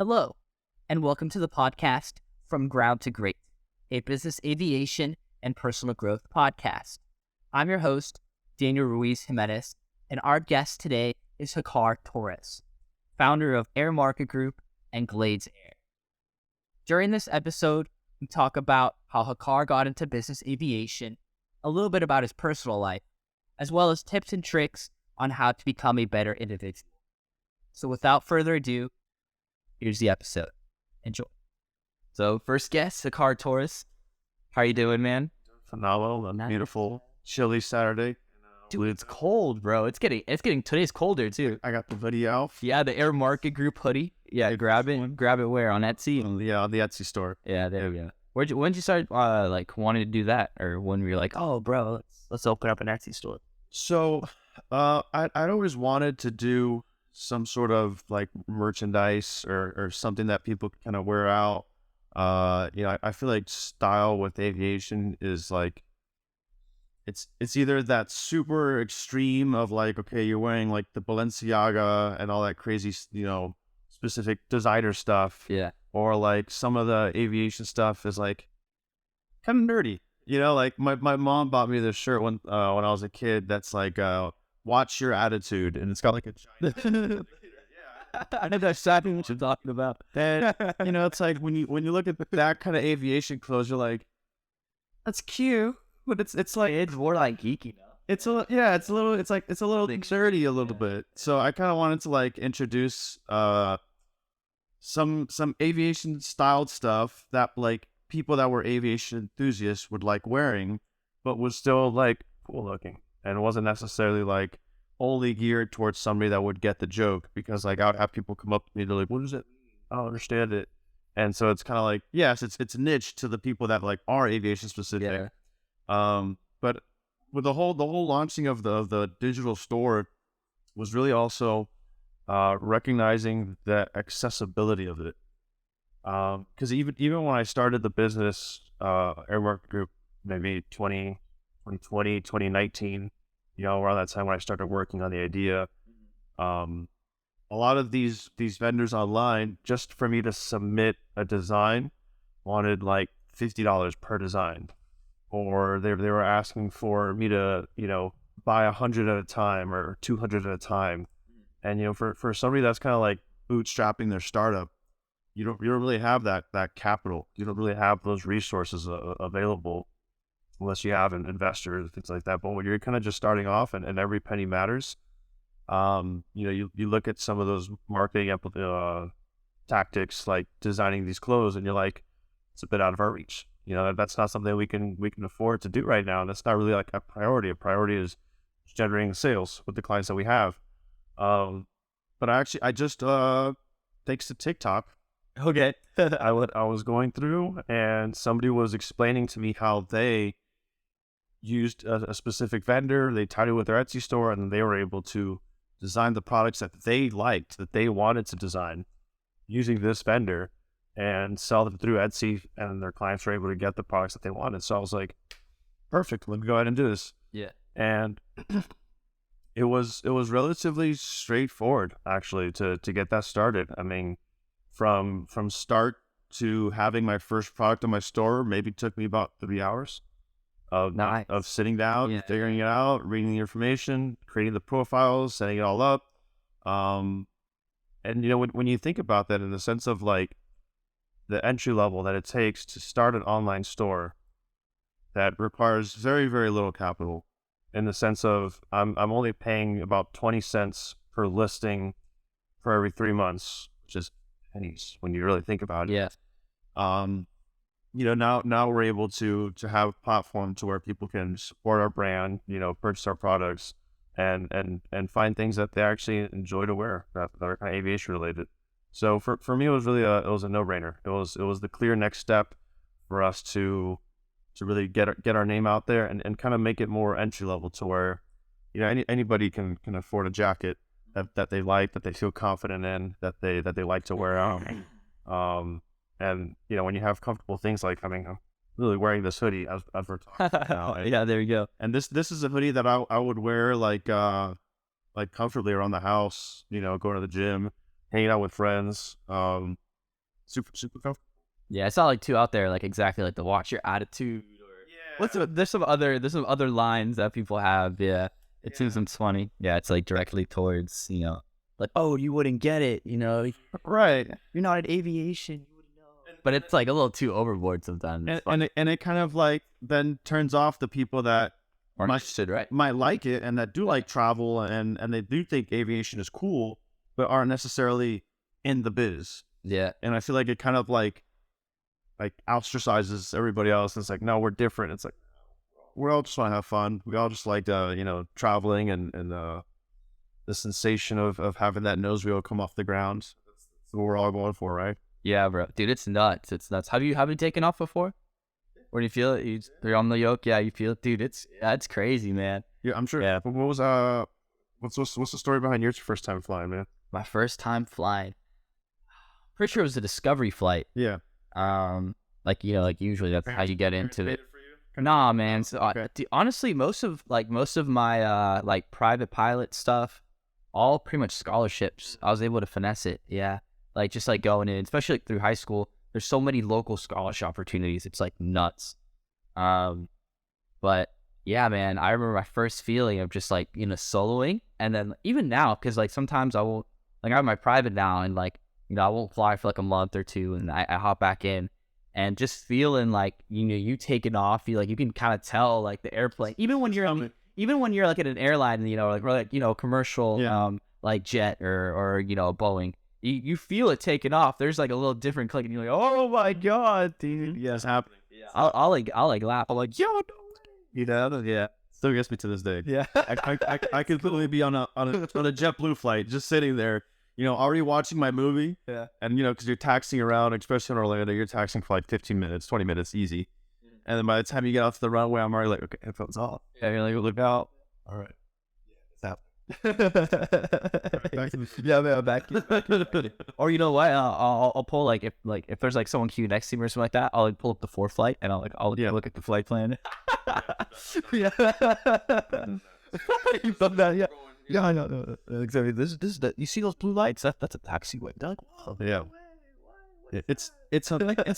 Hello, and welcome to the podcast From Ground to Great, a business aviation and personal growth podcast. I'm your host, Daniel Ruiz Jimenez, and our guest today is Hakar Torres, founder of Air Market Group and Glades Air. During this episode, we talk about how Hakar got into business aviation, a little bit about his personal life, as well as tips and tricks on how to become a better individual. So without further ado, here's the episode. Enjoy. So first guest, Hakar Torres. How are you doing, man? Phenomenal. A beautiful, chilly Saturday. Dude, it's cold, bro. It's getting today's colder too. I got the hoodie out. Yeah, the Air Market Group hoodie. Yeah, grab it where? On Etsy? On the Etsy store. Yeah, there we go. When did you start wanting to do that, or when were you like, oh, bro, let's open up an Etsy store? So, I'd always wanted to do some sort of like merchandise or something that people can kind of wear out. I feel like style with aviation is like, it's either that super extreme of like, okay, you're wearing like the Balenciaga and all that crazy, specific designer stuff. Yeah. Or like some of the aviation stuff is like kind of nerdy. Like my mom bought me this shirt when I was a kid that's like, watch your attitude. And it's got like a giant... I know that's exactly what you're talking about. And, it's like when you look at that kind of aviation clothes, you're like, that's cute. But it's like... It's more like geeky now. It's a little nerdy a little bit. So I kind of wanted to like introduce some aviation styled stuff that like people that were aviation enthusiasts would like wearing, but was still like cool looking and wasn't necessarily like only geared towards somebody that would get the joke, because like I would have people come up to me, they're like, what does it mean? I don't understand it. And so it's kind of like, yes, it's niche to the people that like are aviation specific. Yeah. But with the whole launching of the digital store was really also recognizing the accessibility of it. Because even when I started the business, Air Market Group, maybe 2020, 2019, around that time when I started working on the idea, a lot of these vendors online, just for me to submit a design, wanted like $50 per design. Or they were asking for me to, buy 100 at a time or 200 at a time. And, for somebody that's kind of like bootstrapping their startup, you don't really have that capital. You don't really have those resources available unless you have an investor and things like that. But when you're kind of just starting off and every penny matters, you look at some of those marketing tactics, like designing these clothes, and you're like, it's a bit out of our reach. That's not something we can afford to do right now. And that's not really like a priority. A priority is generating sales with the clients that we have. But I just thanks to TikTok. Okay. I was going through and somebody was explaining to me how they used a specific vendor. They tied it with their Etsy store, and they were able to design the products that they liked, that they wanted to design using this vendor, and sell them through Etsy, and their clients were able to get the products that they wanted. So I was like, perfect, let me go ahead and do this. Yeah. And it was relatively straightforward actually to get that started. I mean, from start to having my first product in my store maybe took me about 3 hours of sitting down, figuring it out, reading the information, creating the profiles, setting it all up. And when you think about that in the sense of like the entry level that it takes to start an online store that requires very, very little capital, in the sense of I'm only paying about 20 cents per listing for every 3 months, which is pennies when you really think about it. Yeah. Now we're able to have a platform to where people can support our brand, purchase our products and find things that they actually enjoy to wear that are kind of aviation related. So for me, it was really it was a no-brainer. It was the clear next step for us to really get our name out there and kind of make it more entry level, to where anybody can afford a jacket that they like, that they feel confident in, that they like to wear out. And when you have comfortable things like, I'm really wearing this hoodie as we're talking now. Yeah, there you go. And this is a hoodie that I would wear like comfortably around the house, going to the gym, hanging out with friends. super comfortable. Yeah, it's not like too out there, like exactly like the watch your attitude or there's some other lines that people have. Yeah, it seems funny. Yeah, it's like directly towards like, oh, you wouldn't get it, Right. you're not in aviation, you wouldn't know. But it's like a little too overboard sometimes. And it kind of like then turns off the people that might like it and that do like travel and they do think aviation is cool, but aren't necessarily in the biz. Yeah. And I feel like it kind of like ostracizes everybody else. And it's like, no, we're different. It's like, we all just want to have fun. We all just like, traveling and the sensation of having that nose wheel come off the ground. That's what we're all going for, right? Yeah, bro. Dude, it's nuts. It's nuts. Have you taken off before? Or do you feel it? You're on the yoke. Yeah, you feel it, dude. It's crazy, man. Yeah, I'm sure. Yeah. What was what's the story behind your first time flying, man? My first time flying. Pretty sure it was a discovery flight. Yeah. Like usually that's how you get into it. For you? Nah, man. So, Okay. honestly, most of my like private pilot stuff, all pretty much scholarships. I was able to finesse it. Yeah, like just like going in, especially like through high school. There's so many local scholarship opportunities. It's like nuts. But yeah, man, I remember my first feeling of just like soloing, and then even now, because like sometimes I won't, like I have my private now, and like I won't fly for like a month or two, and I hop back in. And just feeling like you taking off, you can kind of tell like the airplane, even when you're like at an airline, like commercial like jet or Boeing, you feel it taking off. There's like a little different click, and you're like, oh my god, dude, Yeah, it's happening. yeah. I'll like laugh. I'm like, yo, no way. Yeah, still gets me to this day. Yeah, I could literally be on a JetBlue flight, just sitting there, already watching my movie. Yeah. And because you're taxiing around, especially in Orlando, you're taxiing for like 15 minutes, 20 minutes, easy. And then by the time you get off the runway, I'm already like, okay, headphones off. Yeah, you're like, look out. All right. Yeah, man, back. Or you know what? I'll pull like if there's like someone cute next to me or something like that, I'll like pull up the ForeFlight and I'll look at the flight plan. Yeah. You've done that, yeah. Yeah, I know. Exactly. This is you see those blue lights? That's a taxiway. They're like, whoa. Yeah. It's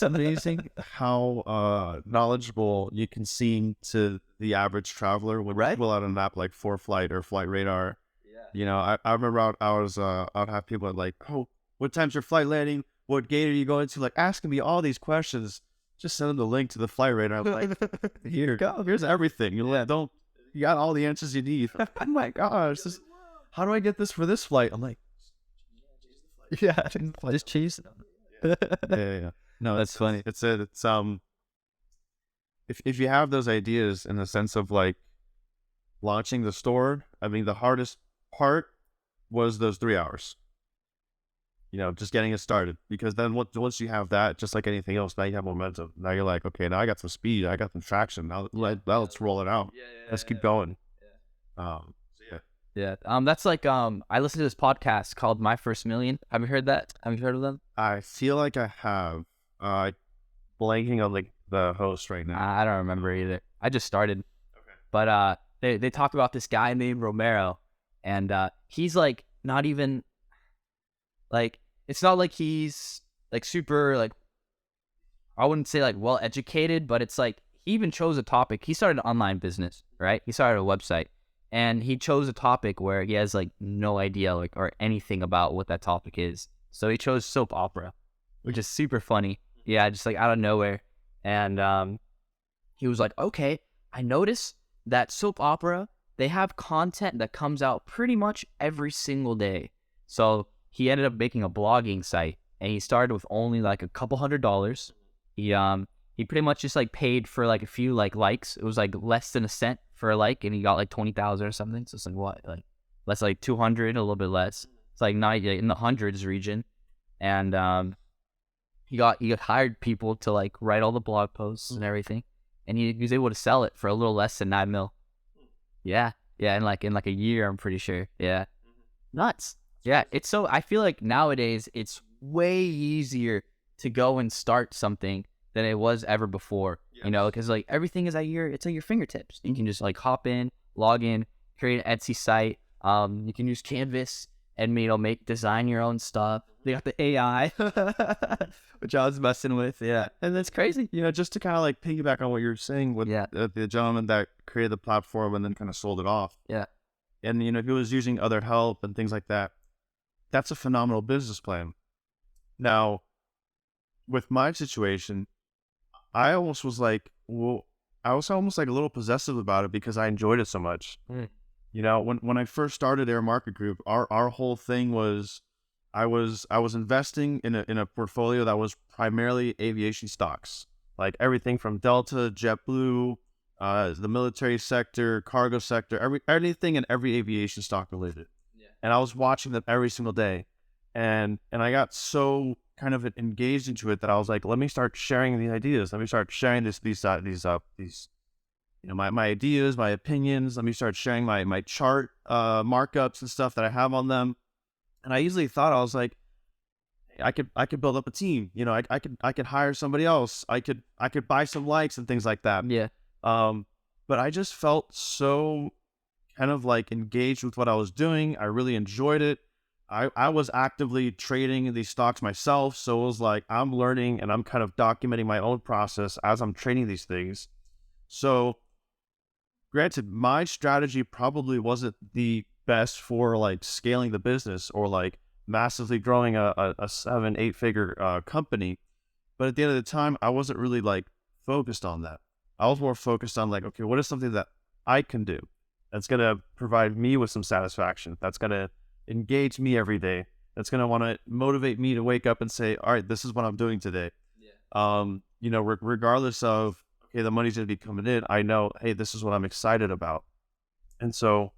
amazing how knowledgeable you can seem to the average traveler when people out on an app like ForeFlight or Flight Radar. Yeah. I remember I'd have people like, oh, what time's your flight landing? What gate are you going to? Like asking me all these questions. Just send them the link to the Flight Radar. I'm like, here, go. Here's everything. You got all the answers you need. Oh my gosh, how do I get this for this flight? I'm like, yeah, just chase them. Yeah. No, that's funny. It's if you have those ideas in the sense of like launching the store, I mean, the hardest part was those 3 hours. Just getting it started, because then once you have that, just like anything else, now you have momentum. Now you're like, okay, now I got some speed, I got some traction. Now let's roll it out. Let's keep going. Yeah. That's like I listened to this podcast called My First Million. Have you heard that? Have you heard of them? I feel like I have. Blanking on the host right now. I don't remember either. I just started. Okay. But they talk about this guy named Romero, and he's like not even like, it's not like he's like super like, I wouldn't say like well educated, but it's like he even chose a topic. He started an online business, right? He started a website, and he chose a topic where he has like no idea like or anything about what that topic is. So he chose soap opera, which is super funny. Yeah, just like out of nowhere. And he was like, okay, I noticed that soap opera, they have content that comes out pretty much every single day. So he ended up making a blogging site, and he started with only like a couple $100. He pretty much just like paid for like a few like likes. It was like less than a cent for a like, and he got like 20,000 or something. So it's like what, like that's like 200, a little bit less. It's like not in the hundreds region. And he got hired people to like write all the blog posts and everything, and he was able to sell it for a little less than 9 mil. Yeah, in like a year, I'm pretty sure. Yeah, nuts. Yeah, it's so, I feel like nowadays it's way easier to go and start something than it was ever before. Yes. Because like everything is it's at your fingertips. You can just like hop in, log in, create an Etsy site. You can use Canvas. and design your own stuff. They got the AI, which I was messing with. Yeah, and that's crazy. Just to kind of like piggyback on what you're saying with the gentleman that created the platform and then kind of sold it off. Yeah, and he was using other help and things like that. That's a phenomenal business plan. Now, with my situation, I almost was like, I was almost like a little possessive about it because I enjoyed it so much. When I first started Air Market Group, our whole thing was I was investing in a portfolio that was primarily aviation stocks, like everything from Delta, JetBlue, the military sector, cargo sector, anything and every aviation stock related. Yeah. And I was watching them every single day, and I got so kind of engaged into it that I was like, let me start sharing these ideas. Let me start sharing these my ideas, my opinions. Let me start sharing my chart markups and stuff that I have on them. And I easily thought, I was like, I could build up a team. I could hire somebody else. I could buy some likes and things like that. Yeah. But I just felt so kind of like engaged with what I was doing. I really enjoyed it. I was actively trading these stocks myself. So it was like, I'm learning and I'm kind of documenting my own process as I'm trading these things. So granted, my strategy probably wasn't the best for like scaling the business or like massively growing a 7-8 figure company. But at the end of the time, I wasn't really like focused on that. I was more focused on like, okay, what is something that I can do that's going to provide me with some satisfaction, that's going to engage me every day, that's going to want to motivate me to wake up and say, all right, this is what I'm doing today. Yeah. Regardless of, okay, the money's going to be coming in, I know, hey, this is what I'm excited about. And so,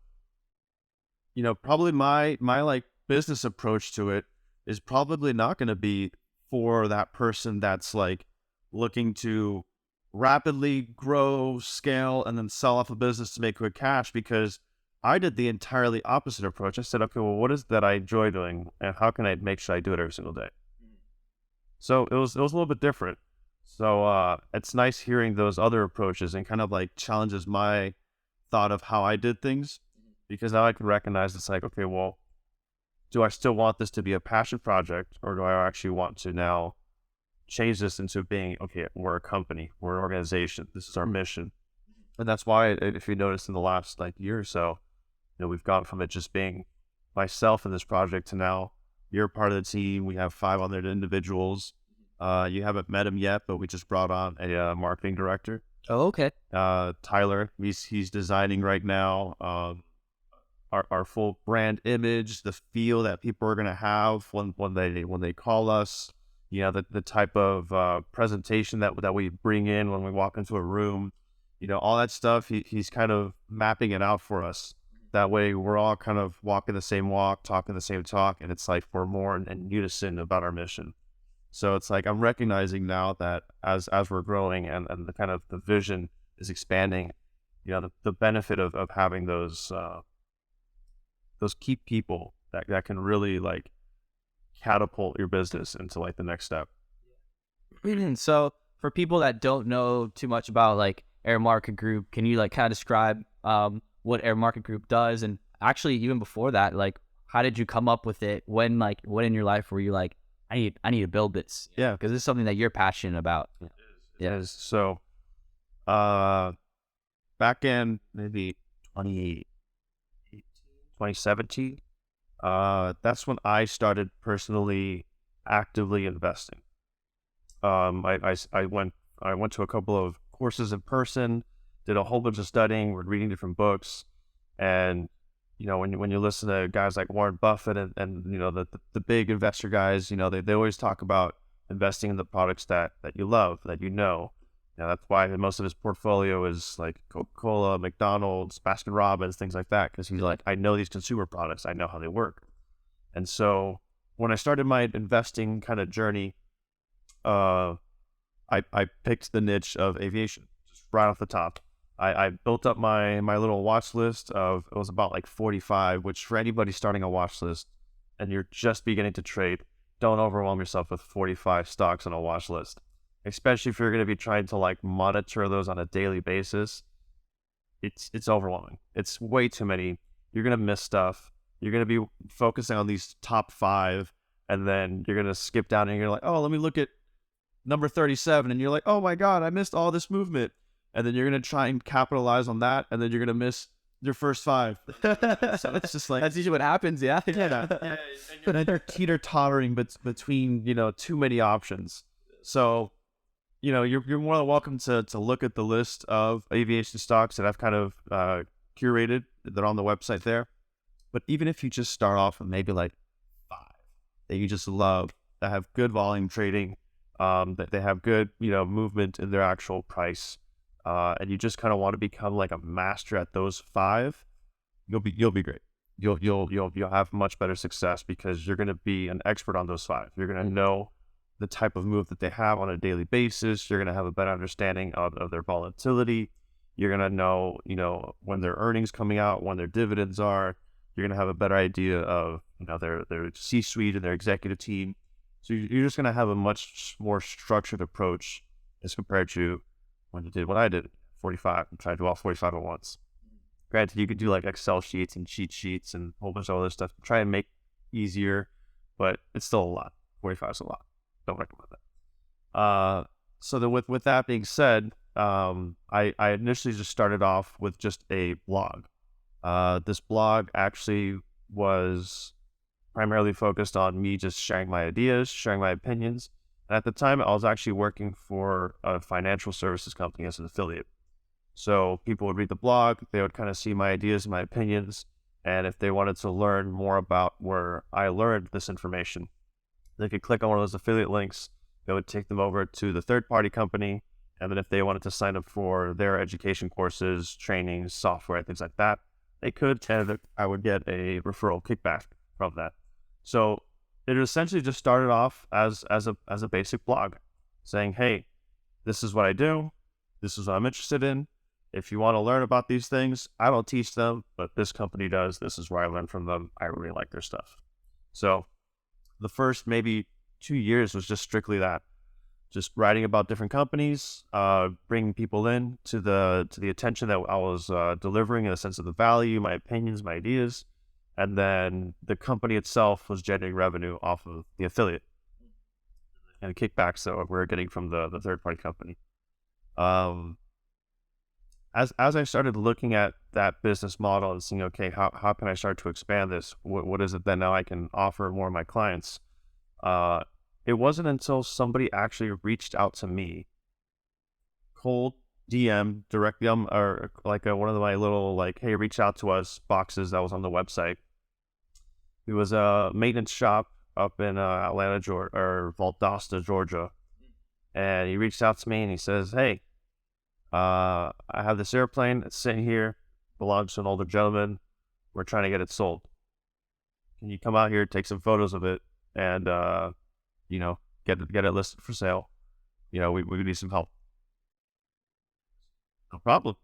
probably my like business approach to it is probably not going to be for that person that's like looking to rapidly grow, scale, and then sell off a business to make quick cash, because I did the entirely opposite approach. I said, okay, well, what is that I enjoy doing, and how can I make sure I do it every single day? So it was a little bit different. So it's nice hearing those other approaches and kind of like challenges my thought of how I did things, because now I can recognize it's like, okay, well, do I still want this to be a passion project, or do I actually want to now change this into being, okay, we're a company, we're an organization, this is our mission. And that's why, if you notice in the last like year or so, we've gone from it just being myself in this project to now you're part of the team. We have 5 other individuals. You haven't met him yet, but we just brought on a marketing director. Oh, okay. Tyler, he's designing right now our full brand image, the feel that people are going to have when they call us. The type of presentation that we bring in when we walk into a room. All that stuff. He's kind of mapping it out for us. That way, we're all kind of walking the same walk, talking the same talk, and it's like we're more in unison about our mission. So it's like I'm recognizing now that as we're growing and the kind of the vision is expanding, the benefit of having those key people that can really like catapult your business into like the next step. So for people that don't know too much about like Air Market Group, can you like kind of describe what Air Market Group does? And actually, even before that, like, how did you come up with it? When in your life were you like, I need to build this? Yeah, because it's something that you're passionate about. It is. So, back in maybe 2017, that's when I started personally actively investing. I went to a couple of courses in person, did a whole bunch of studying, we're reading different books, and when you listen to guys like Warren Buffett and the big investor guys, they always talk about investing in the products that you love, that that's why most of his portfolio is like Coca-Cola, McDonald's, Baskin-Robbins, things like that, because he's like, I know these consumer products, I know how they work. And so when I started my investing kind of journey, I picked the niche of aviation just right off the top. I built up my little watch list of, it was about like 45, which for anybody starting a watch list and you're just beginning to trade, don't overwhelm yourself with 45 stocks on a watch list, especially if you're going to be trying to like monitor those on a daily basis. It's overwhelming. It's way too many. You're going to miss stuff. You're going to be focusing on these top 5, and then you're going to skip down and you're like, oh, let me look at number 37. And you're like, oh my God, I missed all this movement. And then you're going to try and capitalize on that. And then you're going to miss your first 5. So it's just like, that's usually what happens. Yeah. and you're teeter-tottering between, too many options. So, you're more than welcome to look at the list of aviation stocks that I've kind of curated. They're on the website there. But even if you just start off with maybe like 5 that you just love, that have good volume trading, that they have good, movement in their actual price, and you just kind of want to become like a master at those 5, you'll be great. You'll have much better success because you're going to be an expert on those 5. You're going to know the type of move that they have on a daily basis. You're going to have a better understanding of their volatility. You're going to know, when their earnings coming out, when their dividends are. You're going to have a better idea of, their C-suite and their executive team. So you're just going to have a much more structured approach as compared to when you did what I did, 45, and tried to do all 45 at once. Granted, you could do like Excel sheets and cheat sheets and a whole bunch of other stuff to try and make it easier, but it's still a lot. 45 is a lot. Don't recommend that. So then with that being said, I initially just started off with just a blog. This blog actually was primarily focused on me just sharing my ideas, sharing my opinions. And at the time, I was actually working for a financial services company as an affiliate. So people would read the blog, they would kind of see my ideas and my opinions. And if they wanted to learn more about where I learned this information, they could click on one of those affiliate links. They would take them over to the third-party company. And then if they wanted to sign up for their education courses, trainings, software, things like that, they could, and I would get a referral kickback from that. So it essentially just started off as a basic blog saying, hey, this is what I do. This is what I'm interested in. If you want to learn about these things, I don't teach them, but this company does. This is where I learn from them. I really like their stuff. So the first maybe 2 years was just strictly that. Just writing about different companies, bringing people in to the attention that I was delivering in the sense of the value, my opinions, my ideas, and then the company itself was generating revenue off of the affiliate and the kickbacks that we're getting from the third party company. As I started looking at that business model and seeing, okay, how can I start to expand this? What is it that now I can offer more of my clients? It wasn't until somebody actually reached out to me, cold DM directly, or like one of my little like, hey, reach out to us boxes that was on the website. It was a maintenance shop up in Atlanta, Georgia, or Valdosta, Georgia, and he reached out to me and he says, hey, I have this airplane that's sitting here, belongs to an older gentleman. We're trying to get it sold. Can you come out here, take some photos of it, and get it listed for sale? We need some help. No problem.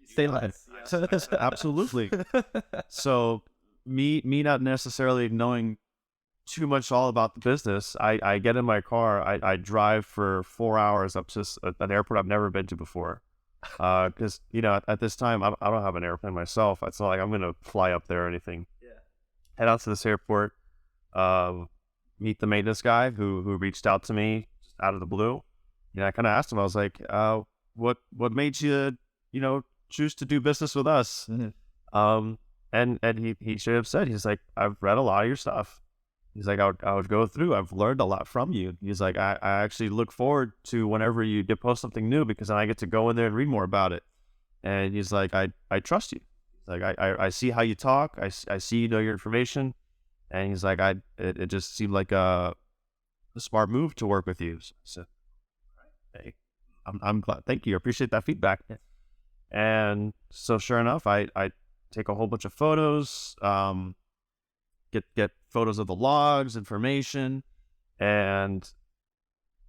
Stay less. Absolutely. So me not necessarily knowing too much all about the business, I get in my car, I drive for 4 hours up to an airport I've never been to before. Because, at this time, I don't have an airplane myself. It's not like I'm going to fly up there or anything. Yeah. Head out to this airport, meet the maintenance guy who reached out to me just out of the blue. I kind of asked him, I was like, what made you, choose to do business with us? Mm-hmm. And he should have said, he's like, I've read a lot of your stuff. He's like, I would go through, I've learned a lot from you. He's like, I actually look forward to whenever you post something new, because then I get to go in there and read more about it. And he's like, I trust you. Like, I see how you talk. I see you know your information. And he's like, it just seemed like a smart move to work with you. So, hey, I'm glad. Thank you. I appreciate that feedback. Yeah. And so sure enough, I take a whole bunch of photos, get photos of the logs, information, and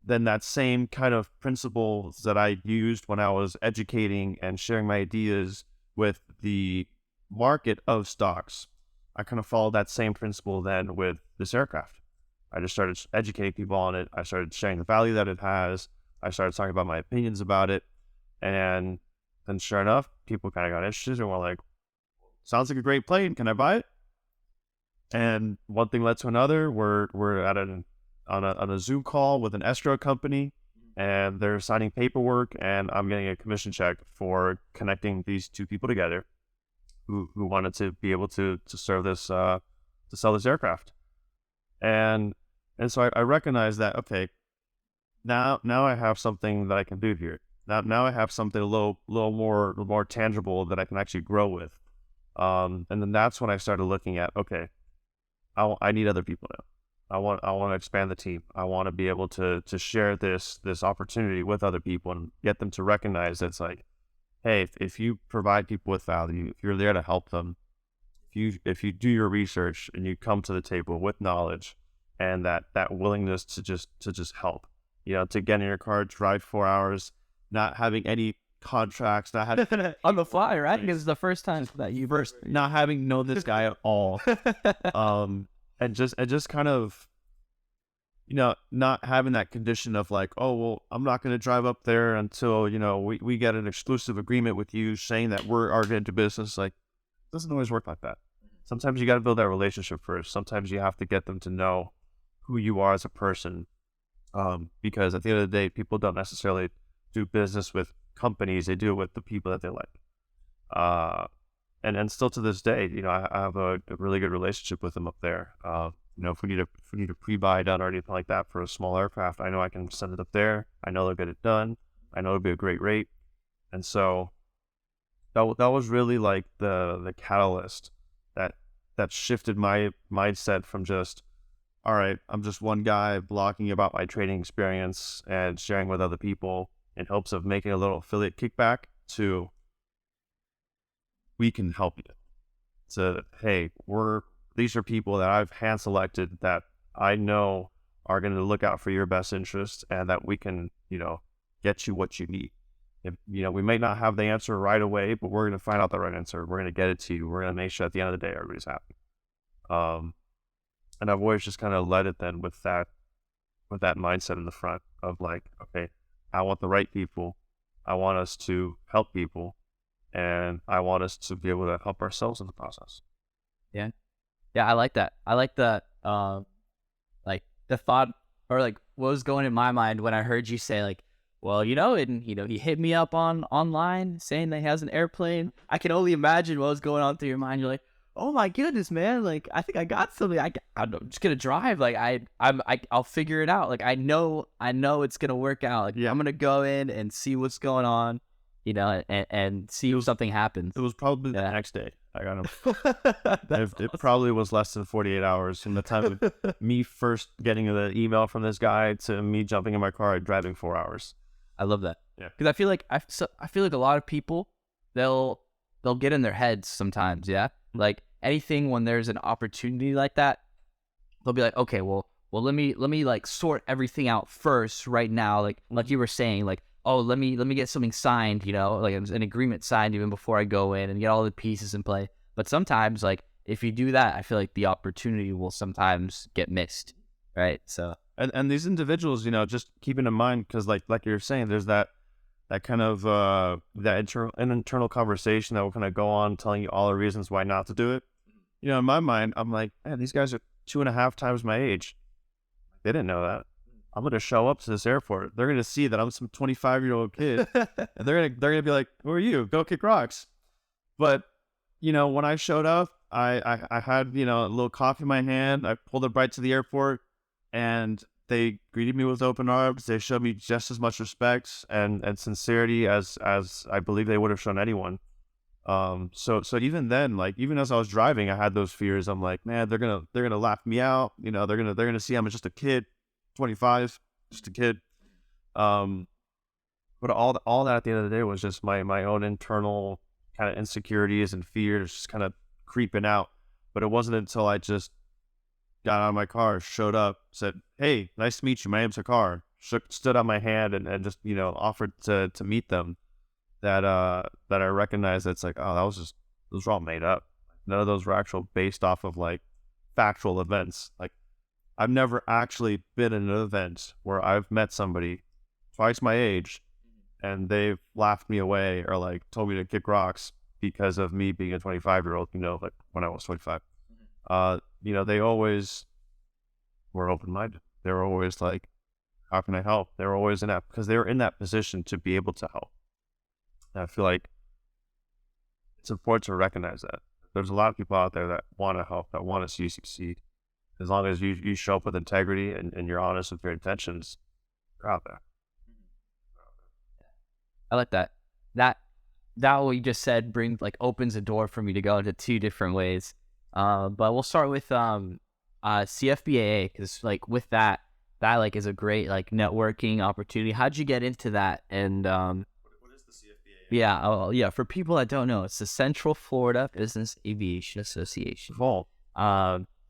then that same kind of principles that I used when I was educating and sharing my ideas with the market of stocks, I kind of followed that same principle then with this aircraft. I just started educating people on it. I started sharing the value that it has. I started talking about my opinions about it. And then sure enough, people kind of got interested and were like, sounds like a great plane. Can I buy it? And one thing led to another. We're at on a Zoom call with an escrow company, and they're signing paperwork, and I'm getting a commission check for connecting these two people together who wanted to be able to serve this to sell this aircraft. And so I recognize that, okay, now I have something that I can do here. Now I have something a little more tangible that I can actually grow with. And then that's when I started looking at, okay, I need other people now. I want to expand the team. I want to be able to share this opportunity with other people and get them to recognize that it's like, hey, if you provide people with value, if you're there to help them, if you do your research and you come to the table with knowledge and that willingness to just help, to get in your car, drive 4 hours, not having any contracts, not having on the fly, right? Because it's the first time that you not having known this guy at all, and just kind of, not having that condition of like, oh, well, I'm not going to drive up there until, we get an exclusive agreement with you saying that we're going to do business. Like, it doesn't always work like that. Sometimes you got to build that relationship first. Sometimes you have to get them to know who you are as a person. Because at the end of the day, people don't necessarily do business with companies. They do it with the people that they like. And still to this day, I have a really good relationship with them up there. If we need a pre-buy done or anything like that for a small aircraft, I know I can send it up there. I know they'll get it done. I know it'll be a great rate. And so that was really like the catalyst that shifted my mindset from just, all right, I'm just one guy blogging about my trading experience and sharing with other people in hopes of making a little affiliate kickback, to we can help you. So, hey, these are people that I've hand selected that I know are going to look out for your best interest, and that we can, get you what you need. If, we may not have the answer right away, but we're going to find out the right answer. We're going to get it to you. We're going to make sure at the end of the day, everybody's happy. And I've always just kind of led it then with that mindset in the front of like, okay, I want the right people. I want us to help people, and I want us to be able to help ourselves in the process. Yeah. Yeah. I like that. I like that. Like the thought, or like what was going in my mind when I heard you say like, well, and he hit me up online saying that he has an airplane. I can only imagine what was going on through your mind. You're like, oh my goodness, man! Like, I think I got something. I'm just gonna drive. Like, I'll figure it out. Like, I know it's gonna work out. Like, I'm gonna go in and see what's going on, and see if something happens. It was probably the next day. I got him. It probably was less than 48 hours from the time of me first getting the email from this guy to me jumping in my car and driving 4 hours. I love that. Yeah, because I feel like a lot of people they'll get in their heads sometimes. Yeah, like anything when there's an opportunity like that, they'll be like, okay, well, let me like sort everything out first right now. Like you were saying, like, oh, let me get something signed, like an agreement signed even before I go in and get all the pieces in play. But sometimes, like, if you do that, I feel like the opportunity will sometimes get missed, right? So. And these individuals, just keeping in mind, because like you're saying, there's that kind of that internal conversation that will kind of go on telling you all the reasons why not to do it. In my mind, I'm like, man, these guys are 2.5 times my age. They didn't know that. I'm gonna show up to this airport. They're gonna see that I'm some 25-year-old kid, and they're gonna be like, "Who are you? Go kick rocks." But when I showed up, I had a little coffee in my hand. I pulled it right to the airport, and they greeted me with open arms. They showed me just as much respect and sincerity as I believe they would have shown anyone. So even then, like, even as I was driving, I had those fears. I'm like, man, they're gonna laugh me out. They're gonna see I'm just a kid, 25, just a kid. But all that at the end of the day was just my own internal kind of insecurities and fears just kind of creeping out. But it wasn't until I just got out of my car, showed up, said, "Hey, nice to meet you. My name's Hakar." Stood out my hand and just offered to meet them. That I recognized that it's like, oh, those were all made up. None of those were actual based off of like factual events. Like, I've never actually been in an event where I've met somebody twice my age and they've laughed me away or like told me to kick rocks because of me being a 25-year-old, like when I was 25. they always were open-minded. They were always like, how can I help? They were always in that, because they were in that position to be able to help. And I feel like it's important to recognize that. There's a lot of people out there that want to help, that want to see you succeed. As long as you show up with integrity and you're honest with your intentions, you're out there. I like that. That what you just said opens a door for me to go into two different ways. But we'll start with CFBAA, because with that is a great networking opportunity. How'd you get into that? And What is the CFBAA? yeah, for people that don't know, it's the Central Florida Business Aviation Association. Cool.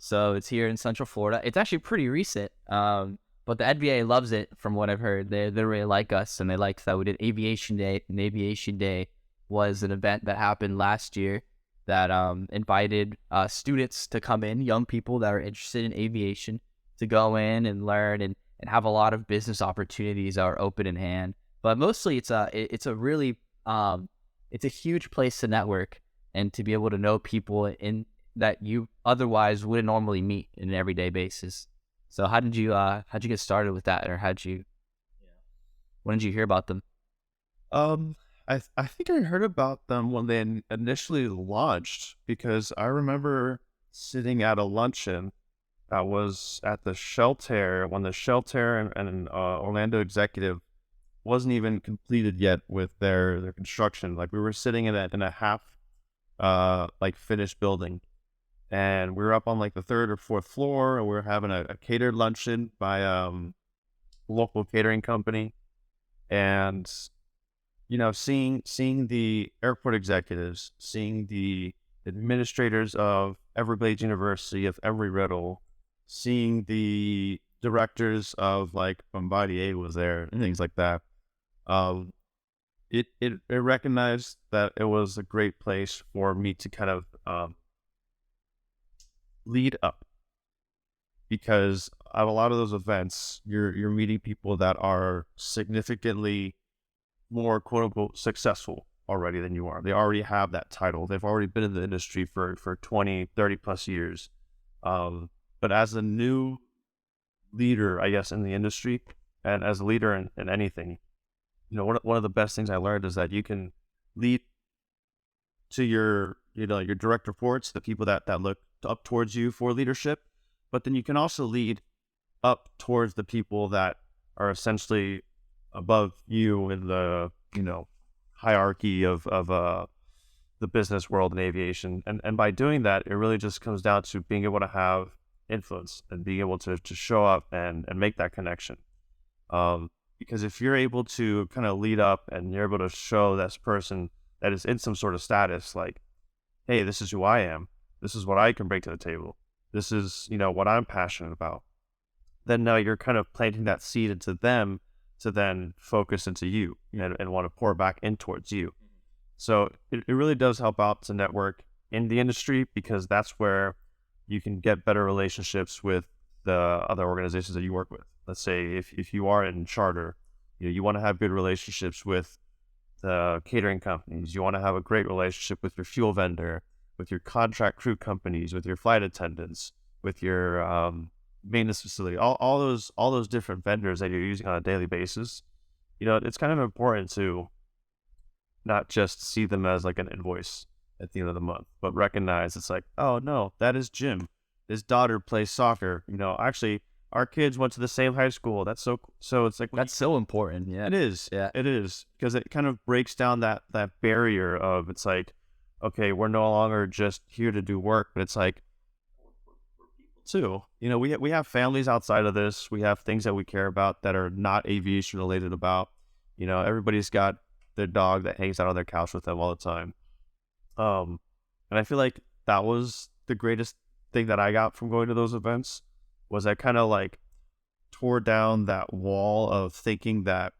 So it's here in Central Florida. It's actually pretty recent. But the NBA loves it, from what I've heard. They really like us, and they liked that we did Aviation Day. And Aviation Day was an event that happened last year that invited students to come in, young people that are interested in aviation, to go in and learn and have a lot of business opportunities that are open in hand. But mostly it's a really it's a huge place to network and to be able to know people in that you otherwise wouldn't normally meet in an everyday basis. So how'd you get started with that, or when did you hear about them? I think I heard about them when they initially launched, because I remember sitting at a luncheon that was at the Shelter when the Shelter and Orlando Executive wasn't even completed yet with their construction. Like, we were sitting in a half finished building, and we were up on the third or fourth floor, and we were having a catered luncheon by a local catering company. And seeing the airport executives, seeing the administrators of Everglades University, of Embry-Riddle, seeing the directors of Bombardier was there, and things like that. It recognized that it was a great place for me to kind of lead up, because at a lot of those events, you're meeting people that are significantly more quote unquote successful already than you are. They already have that title. They've already been in the industry for 20, 30 plus years. But as a new leader, I guess, in the industry, and as a leader in anything, one of the best things I learned is that you can lead to your direct reports, the people that look up towards you for leadership, but then you can also lead up towards the people that are essentially above you in the hierarchy of the business world and aviation. And by doing that, it really just comes down to being able to have influence and being able to show up and make that connection. Because if you're able to kind of lead up and you're able to show this person that is in some sort of status, like, hey, this is who I am, this is what I can bring to the table, this is what I'm passionate about, then now you're kind of planting that seed into them to then focus into you and want to pour back in towards you. So it really does help out to network in the industry, because that's where you can get better relationships with the other organizations that you work with. Let's say if you are in charter, you want to have good relationships with the catering companies. You want to have a great relationship with your fuel vendor, with your contract crew companies, with your flight attendants, with your maintenance facility, all those different vendors that you're using on a daily basis. It's kind of important to not just see them as an invoice at the end of the month, but recognize it's oh no, that is Jim. His daughter plays soccer. Actually, our kids went to the same high school. That's so it's that's so important. Yeah, it is. Yeah, it is, because it kind of breaks down that barrier of okay, we're no longer just here to do work, but it's too. We have families outside of this. We have things that we care about that are not aviation related about. Everybody's got their dog that hangs out on their couch with them all the time. And I feel like that was the greatest thing that I got from going to those events, was I kind of tore down that wall of thinking that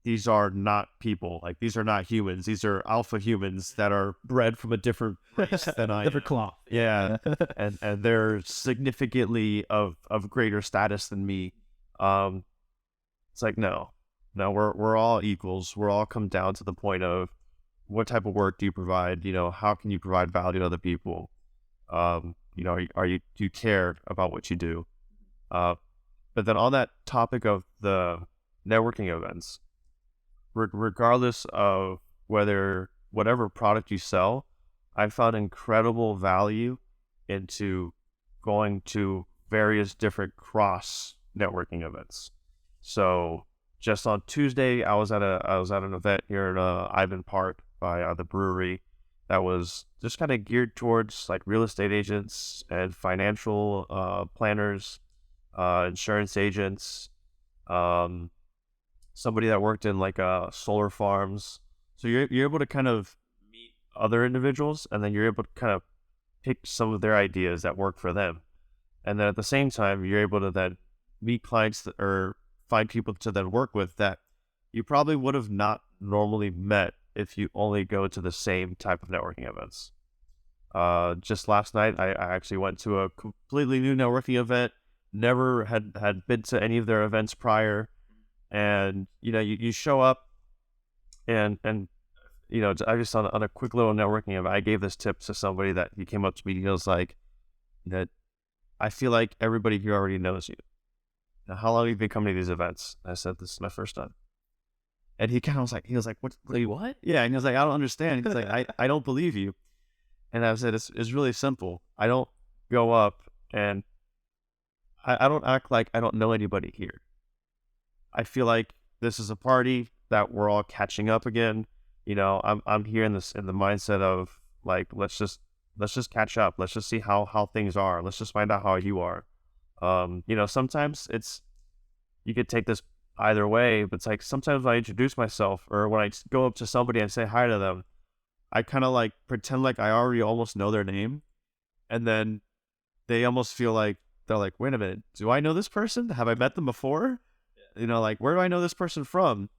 these are not people. These are not humans. These are alpha humans that are bred from a different race than I different am. cloth. Yeah. and they're significantly of greater status than me. It's no, we're all equals. We're all come down to the point of, what type of work do you provide? How can you provide value to other people? do you care about what you do? But then on that topic of the networking events, regardless of whatever product you sell, I found incredible value into going to various different cross networking events. So just on Tuesday, I was at an event here in Ivan Park by the brewery that was just kind of geared towards like real estate agents and financial planners, insurance agents, somebody that worked in like solar farms. So you're able to kind of meet other individuals, and then you're able to kind of pick some of their ideas that work for them. And then at the same time, you're able to then meet clients or find people to then work with that you probably would have not normally met if you only go to the same type of networking events. Just last night, I actually went to a completely new networking event. Never had been to any of their events prior. And, you show up and I just on a quick little networking event, I gave this tip to somebody that he came up to me. He was like, that I feel like everybody here already knows you. Now, how long have you been coming to these events? I said, this is my first time. And he kind of was like, what? Yeah. And he was like, I don't understand. He's like, I don't believe you. And I said, it's really simple. I don't go up and I don't act like I don't know anybody here. I feel like this is a party that we're all catching up again. I'm here in the mindset of like, let's just catch up. Let's just see how things are. Let's just find out how you are. Sometimes you could take this either way, but it's like sometimes when I introduce myself or when I go up to somebody and say hi to them, I kind of like pretend like I already almost know their name. And then they almost feel like they're like, wait a minute, do I know this person? Have I met them before? Like, where do I know this person from?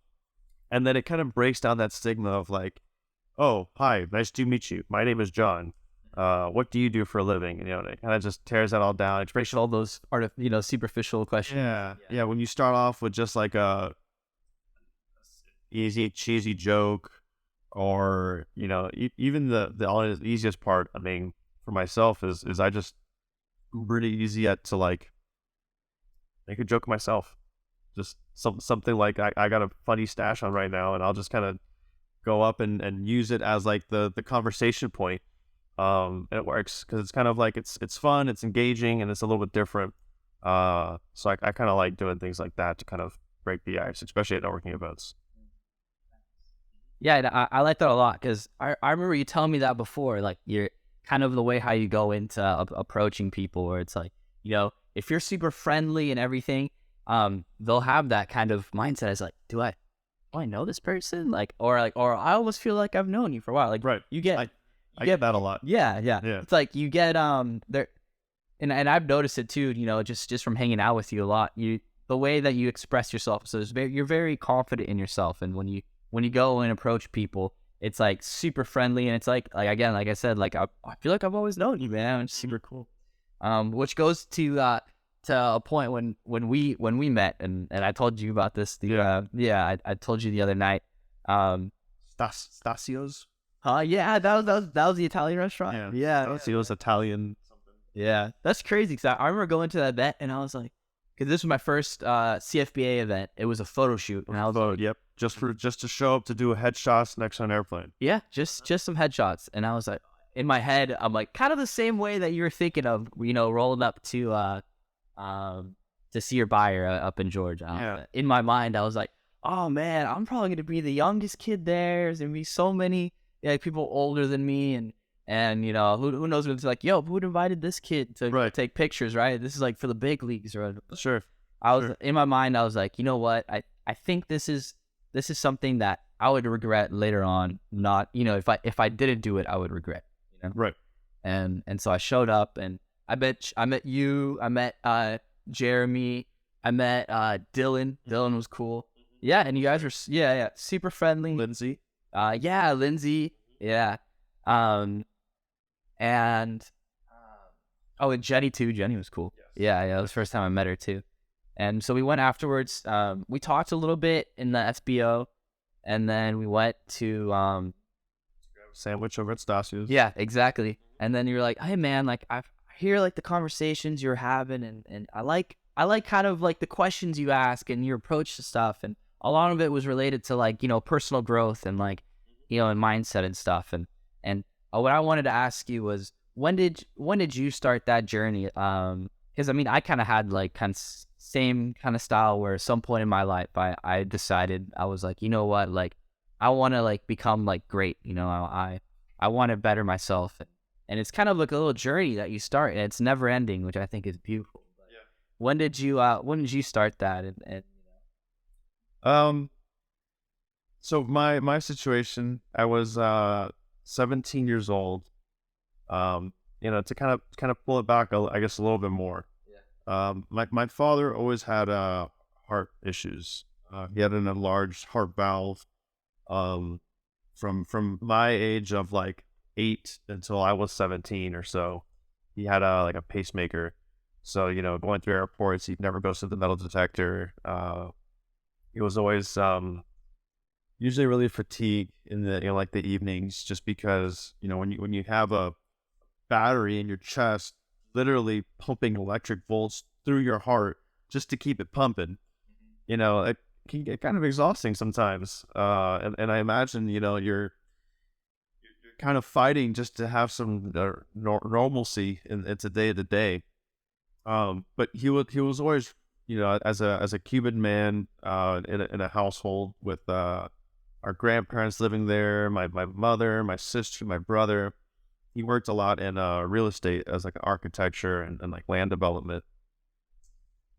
And then it kind of breaks down that stigma of like, oh, hi, nice to meet you. My name is John. What do you do for a living? And, it kind of just tears that all down. It breaks all those superficial questions. Yeah. When you start off with just like a easy, cheesy joke, or even the easiest part. I mean, for myself is I just really easy to like make a joke myself. Just something like I got a funny stash on right now, and I'll just kind of go up and use it as like the conversation point. And it works because it's kind of like it's fun, it's engaging, and it's a little bit different. So I kind of like doing things like that to kind of break the ice, especially at networking events. Yeah, I like that a lot because I remember you telling me that before. Like you're kind of the way how you go into approaching people, where it's like, if you're super friendly and everything, they'll have that kind of mindset as like, do I know this person? Or I almost feel like I've known you for a while. Like, right. You get. I get that a lot. Yeah. It's like you get there, and I've noticed it too. Just from hanging out with you a lot. The way that you express yourself, so you're very confident in yourself, and when you go and approach people, it's like super friendly, and it's like again, like I said, like I feel like I've always known you, man. It's super cool. Which goes to a point when we met, and I told you about this. I told you the other night. Stasio's. Yeah, that was the Italian restaurant. Yeah. It was Italian. Yeah, that's crazy. Cause I remember going to that event and I was like, cause this was my first CFBA event. It was a photo shoot, and I was like, yep, just to show up to do headshots next to an airplane. Yeah, just some headshots, and I was like, in my head, I'm like, kind of the same way that you were thinking of, rolling up to see your buyer up in Georgia. Yeah. In my mind, I was like, oh man, I'm probably gonna be the youngest kid there. There's gonna be so many. People older than me, and who knows what it's like. Yo, who invited this kid to take pictures? Right, this is like for the big leagues, right? Sure. In my mind, I was like, you know what? I think this is something that I would regret later on. Not if I didn't do it, I would regret. Right. And so I showed up, and I met you. I met Jeremy. I met Dylan. Dylan was cool. Yeah, and you guys were super friendly. Lindsay. Lindsay. Yeah. And Jenny too. Jenny was cool. Yes. Yeah. That was the first time I met her too. And so we went afterwards. We talked a little bit in the SBO, and then we went to sandwich over at Stasio's. Yeah, exactly. And then you were like, hey man, like I hear like the conversations you're having, and I like kind of like the questions you ask and your approach to stuff, and a lot of it was related to like, personal growth and like, and mindset and stuff. And what I wanted to ask you was, when did you start that journey? Because I mean, I kind of had like same kind of style where at some point in my life, I decided, I was like, you know what, like I want to like become like great, I want to better myself. And it's kind of like a little journey that you start, and it's never ending, which I think is beautiful. Yeah. When did you start that? And So my situation, I was 17 years old. To kind of pull it back, I guess a little bit more. Yeah. My father always had heart issues. He had an enlarged heart valve. From my age of like 8 until I was 17 or so, he had a pacemaker. So going through airports, he'd never go to the metal detector. He was always usually really fatigued in the like the evenings, just because when you have a battery in your chest literally pumping electric volts through your heart just to keep it pumping, it can get kind of exhausting sometimes. And I imagine you're kind of fighting just to have some normalcy into day to day. But he was always, as a Cuban man, in a household with our grandparents living there, my mother, my sister, my brother. He worked a lot in real estate as like architecture and like land development.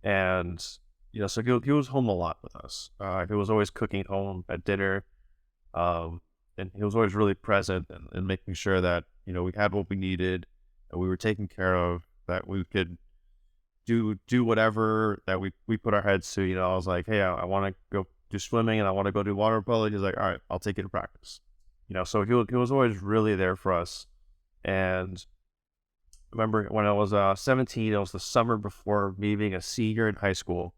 And so he was home a lot with us. He was always cooking home at dinner, and he was always really present and making sure that we had what we needed, and we were taken care of, that we could do whatever that we put our heads to. I was like, hey, I want to go do swimming and I want to go do water polo. He's like, all right, I'll take you to practice. So he was always really there for us. And I remember when I was 17, it was the summer before me being a senior in high school.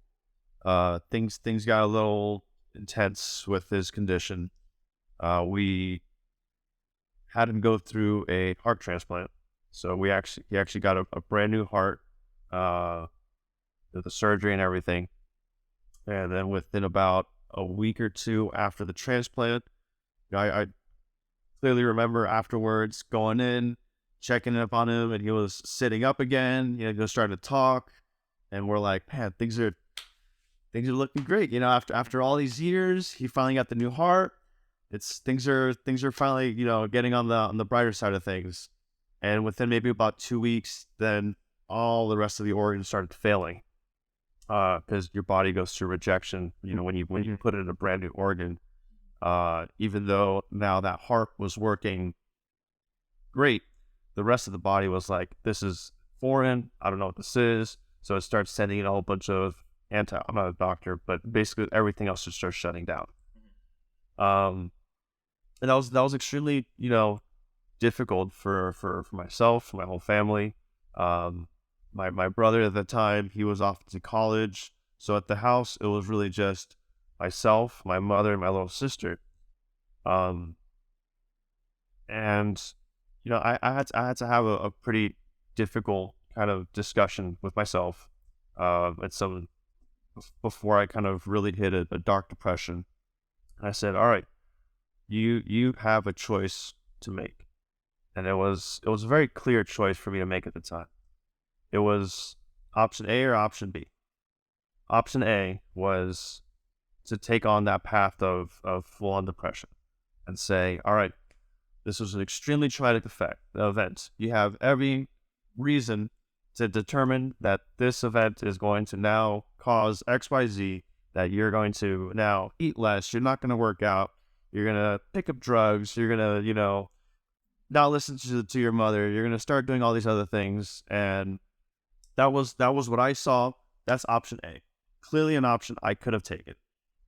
Things got a little intense with his condition. We had him go through a heart transplant. So he actually got a brand new heart, with the surgery and everything. And then within about a week or two after the transplant, I clearly remember afterwards going in, checking up on him, and he was sitting up again. He was starting to talk, and we're like, man, things are looking great. After all these years, he finally got the new heart. Things are finally getting on the brighter side of things. And within maybe about 2 weeks, then all the rest of the organs started failing, because your body goes through rejection. When you put in a brand new organ, even though now that heart was working great, the rest of the body was like, this is foreign. I don't know what this is. So it starts sending in a whole bunch of I'm not a doctor, but basically everything else just starts shutting down. And that was extremely, difficult for myself, for my whole family. My brother at the time, he was off to college. So at the house, it was really just myself, my mother, and my little sister. And I had to have a pretty difficult kind of discussion with myself, before I kind of really hit a dark depression. And I said, all right, you have a choice to make. And it was a very clear choice for me to make at the time. It was option A or option B. Option A was to take on that path of full-on depression and say, all right, this was an extremely traumatic event. You have every reason to determine that this event is going to now cause XYZ, that you're going to now eat less, you're not going to work out, you're going to pick up drugs, you're going to, not listen to your mother, you're going to start doing all these other things. And that was what I saw. That's option A. Clearly an option I could have taken.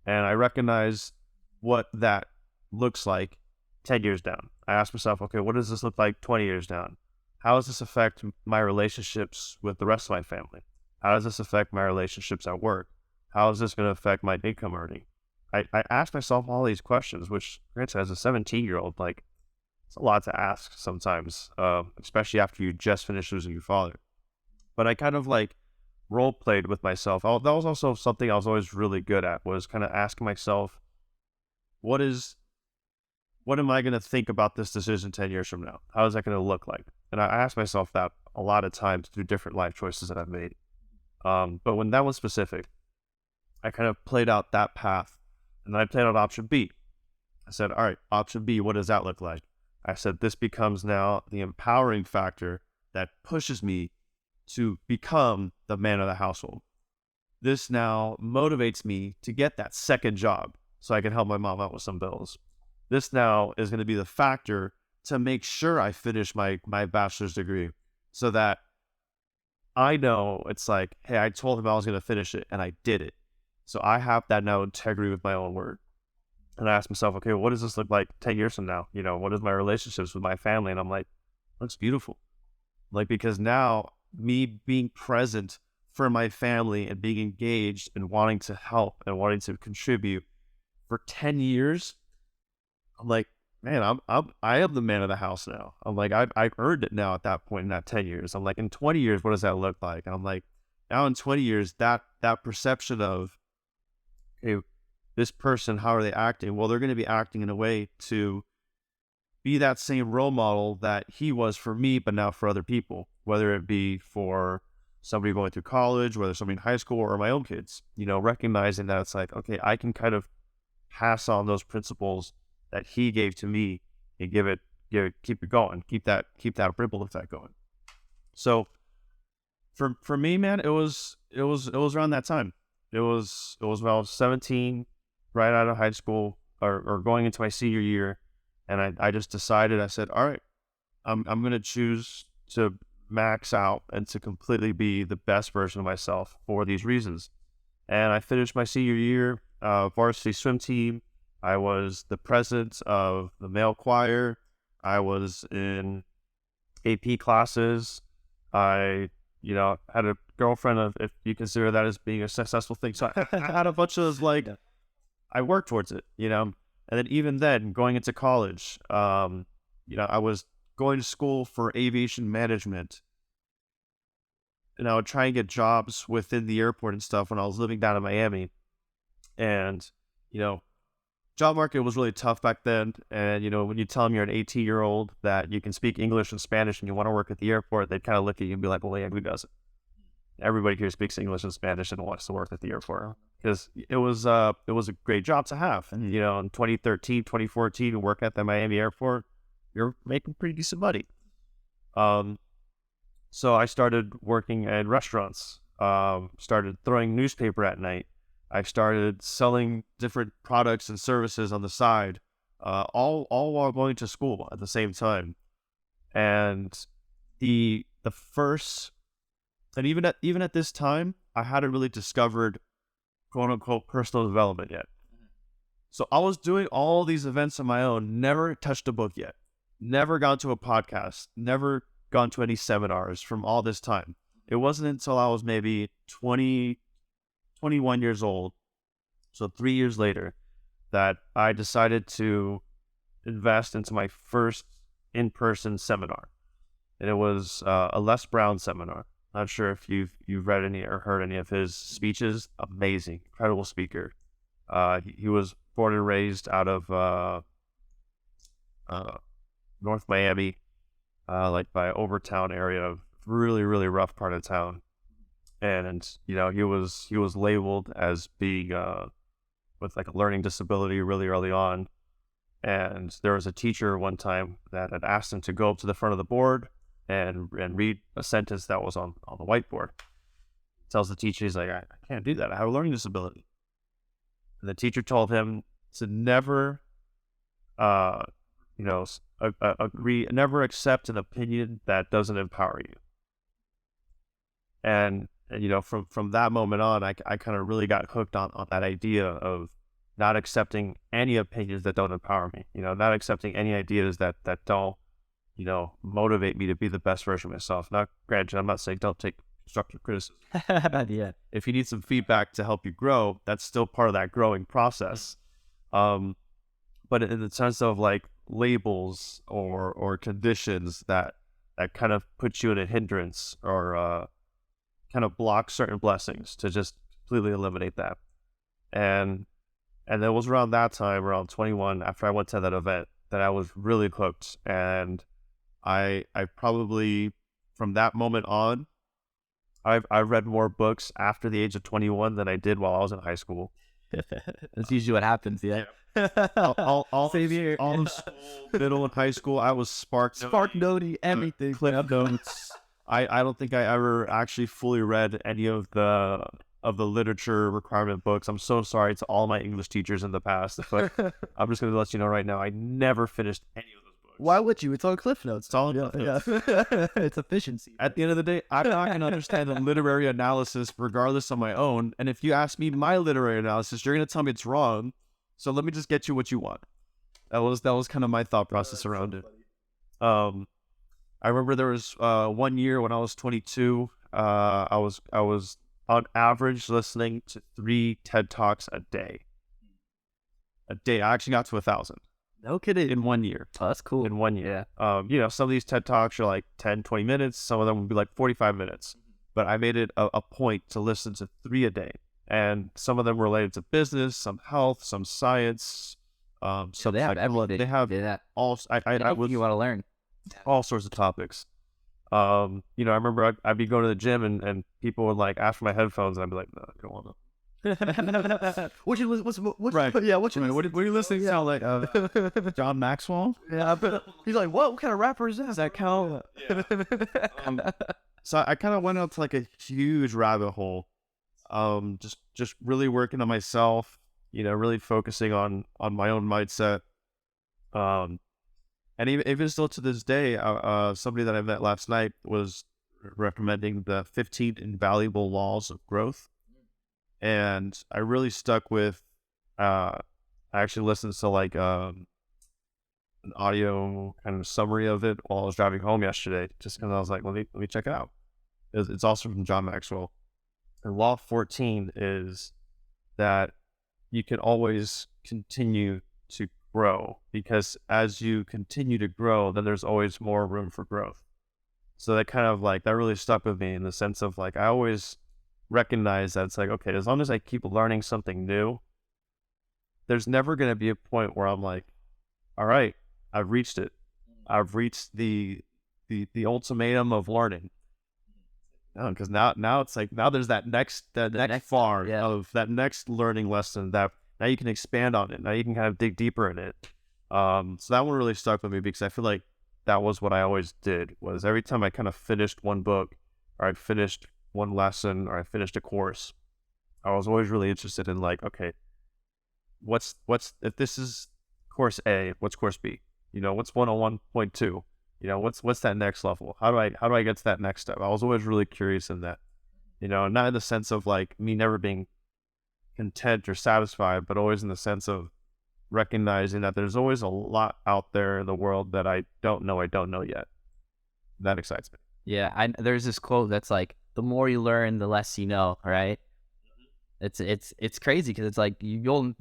And I recognize what that looks like 10 years down. I asked myself, okay, what does this look like 20 years down? How does this affect my relationships with the rest of my family? How does this affect my relationships at work? How is this going to affect my income earning? I asked myself all these questions, which, granted, as a 17-year-old, like, it's a lot to ask sometimes, especially after you just finished losing your father. but I kind of like role played with myself. That was also something I was always really good at, was kind of asking myself, what am I going to think about this decision 10 years from now? How is that going to look like? And I asked myself that a lot of times through different life choices that I've made. But when that was specific, I kind of played out that path, and then I played out option B. I said, all right, option B, what does that look like? I said, this becomes now the empowering factor that pushes me to become the man of the household. This now motivates me to get that second job so I can help my mom out with some bills. This now is going to be the factor to make sure I finish my bachelor's degree, so that I know it's like, hey, I told him I was going to finish it and I did it. So I have that now integrity with my own word. And I asked myself, okay, what does this look like 10 years from now? What is my relationships with my family? And I'm like, looks beautiful. Like, because now me being present for my family and being engaged and wanting to help and wanting to contribute for 10 years, I'm like, man, I am the man of the house now. I'm like, I've earned it now at that point in that 10 years. I'm like, in 20 years, what does that look like? And I'm like, now in 20 years, that perception of, hey, this person, how are they acting? Well, they're going to be acting in a way to be that same role model that he was for me, but now for other people, whether it be for somebody going through college, whether somebody in high school, or my own kids, recognizing that it's like, okay, I can kind of pass on those principles that he gave to me and keep it going, keep that ripple effect going. So for me, man, it was around that time. It was when I was 17, right out of high school, or going into my senior year, and I just decided, I said, all right, I'm going to choose to max out and to completely be the best version of myself for these reasons. And I finished my senior year, varsity swim team. I was the president of the male choir. I was in AP classes. I, had a girlfriend, if you consider that as being a successful thing. So I had a bunch of I worked towards it, and then even then going into college, I was going to school for aviation management, and I would try and get jobs within the airport and stuff when I was living down in Miami. And, job market was really tough back then. And, when you tell them you're an 18-year-old that you can speak English and Spanish and you want to work at the airport, they'd kind of look at you and be like, well, yeah, who doesn't? Everybody here speaks English and Spanish and wants to work at the airport, because it was a great job to have. And, in 2013, 2014, working at the Miami airport, you're making pretty decent money. So I started working in restaurants, started throwing newspaper at night. I started selling different products and services on the side, all while going to school at the same time. And even at this time, I hadn't really discovered quote unquote personal development yet. So I was doing all these events on my own, never touched a book yet, never gone to a podcast, never gone to any seminars from all this time. It wasn't until I was maybe 20, 21 years old, so 3 years later, that I decided to invest into my first in-person seminar. And it was a Les Brown seminar. Not sure if you've read any or heard any of his speeches. Amazing, incredible speaker. He was born and raised out of North Miami, like by Overtown area, really, really rough part of town. And he was labeled as being with like a learning disability really early on. And there was a teacher one time that had asked him to go up to the front of the board and read a sentence that was on the whiteboard. Tells the teacher, he's like, I can't do that. I have a learning disability. And the teacher told him to never, never accept an opinion that doesn't empower you. And from that moment on, I kind of really got hooked on that idea of not accepting any opinions that don't empower me, not accepting any ideas that don't, motivate me to be the best version of myself. Now, granted, I'm not saying don't take constructive criticism. Yeah. If you need some feedback to help you grow, that's still part of that growing process. But in the sense of like labels or conditions that kind of put you in a hindrance or kind of block certain blessings, to just completely eliminate that. And it was around that time, around 21, after I went to that event, that I was really hooked. And I probably, from that moment on, I read more books after the age of 21 than I did while I was in high school. That's usually what happens. Yeah. Same here. All of school, middle and high school, I was spark notey, everything. Cliff notes. I don't think I ever actually fully read any of the literature requirement books. I'm so sorry to all my English teachers in the past, but I'm just going to let you know right now, I never finished any of those books. Why would you? It's all Cliff Notes. It's all Cliff Notes. It's efficiency. At the end of the day, I'm not going to understand the literary analysis regardless of my own. And if you ask me my literary analysis, you're going to tell me it's wrong. So let me just get you what you want. That was kind of my thought process around it. I remember there was 1 year when I was 22. I was on average listening to 3 TED Talks a day. I actually got to 1,000. No kidding. In 1 year. Oh, that's cool. In 1 year. Some of these TED Talks are like 10, 20 minutes. Some of them would be like 45 minutes. But I made it a point to listen to 3 a day. And some of them related to business, some health, some science. So they have everything. They have all. I would you want to learn all sorts of topics. I remember I'd be going to the gym and people would like ask for my headphones, and I'd be like, no, I don't want them. What are you listening to? Like John Maxwell? Yeah, but he's like, what kind of rapper is that? Does that count? Yeah. So I kind of went out to like a huge rabbit hole. Just really working on myself, really focusing on my own mindset. And even still to this day, somebody that I met last night was recommending the 15 invaluable laws of growth. And I really stuck with, I actually listened to like an audio kind of summary of it while I was driving home yesterday, just because I was like, let me check it out. It's also from John Maxwell. And law 14 is that you can always continue to grow, because as you continue to grow, then there's always more room for growth. So that kind of like, that really stuck with me in the sense of like, I always recognize that it's like, okay, as long as I keep learning something new, there's never going to be a point where I'm like, all right, I've reached it. I've reached the ultimatum of learning. No, because now it's like, now there's that next far of that next learning lesson that now you can expand on it. Now you can kind of dig deeper in it. So that one really stuck with me, because I feel like that was what I always did, was every time I kind of finished one book, or I finished one lesson, or I finished a course, I was always really interested in like, okay, what's if this is course A, what's course B? What's 101.2? What's that next level? How do I get to that next step? I was always really curious in that, not in the sense of like me never being content or satisfied, but always in the sense of recognizing that there's always a lot out there in the world that I don't know yet. That excites me. Yeah, there's this quote that's like, the more you learn, the less you know, right? It's crazy, because it's like you'll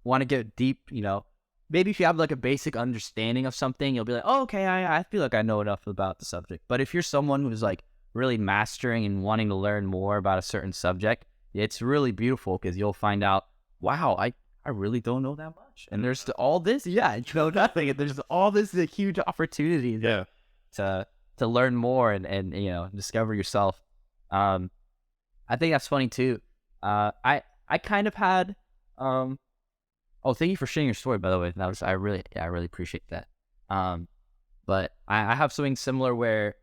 want to get deep, maybe if you have like a basic understanding of something, you'll be like, oh, okay, I feel like I know enough about the subject. But if you're someone who's like really mastering and wanting to learn more about a certain subject, it's really beautiful, because you'll find out, wow, I really don't know that much. And there's all this, nothing. And there's all this huge opportunity to learn more and discover yourself. I think that's funny too. I kind of had, thank you for sharing your story, by the way. I really appreciate that. But I have something similar where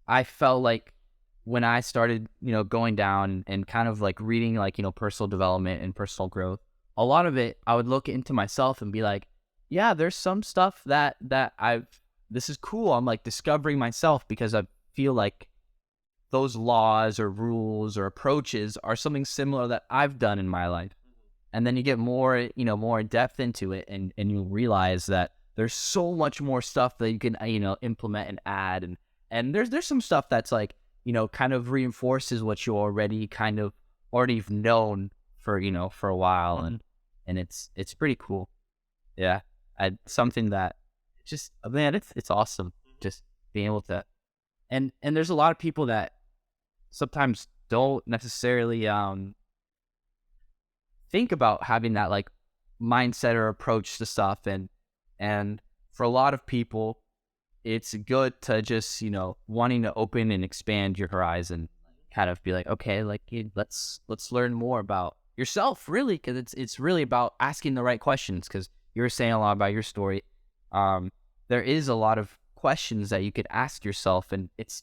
I felt like when I started, going down and kind of like reading like, personal development and personal growth, a lot of it, I would look into myself and be like, yeah, there's some stuff that this is cool. I'm like discovering myself, because I feel like those laws or rules or approaches are something similar that I've done in my life. And then you get more, more in depth into it, and you realize that there's so much more stuff that you can, implement and add. And there's some stuff that's like, kind of reinforces what you already have known for, for a while. And it's pretty cool. Yeah. Something that just, man, it's awesome. Just being able to And there's a lot of people that sometimes don't necessarily think about having that like mindset or approach to stuff. And for a lot of people, it's good to just, wanting to open and expand your horizon, kind of be like, okay, like let's learn more about yourself, really, because it's really about asking the right questions. Because you were saying a lot about your story. There is a lot of questions that you could ask yourself, and it's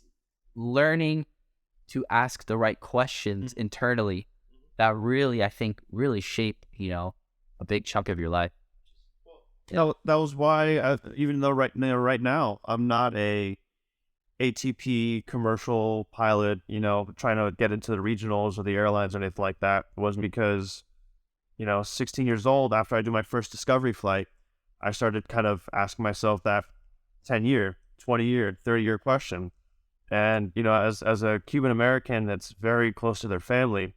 learning to ask the right questions internally that really, I think, really shape, a big chunk of your life. That was why, even though right now I'm not a ATP commercial pilot, trying to get into the regionals or the airlines or anything like that, it wasn't because, 16 years old, after I do my first discovery flight, I started kind of asking myself that 10-year, 20-year, 30-year question. And, as a Cuban American that's very close to their family,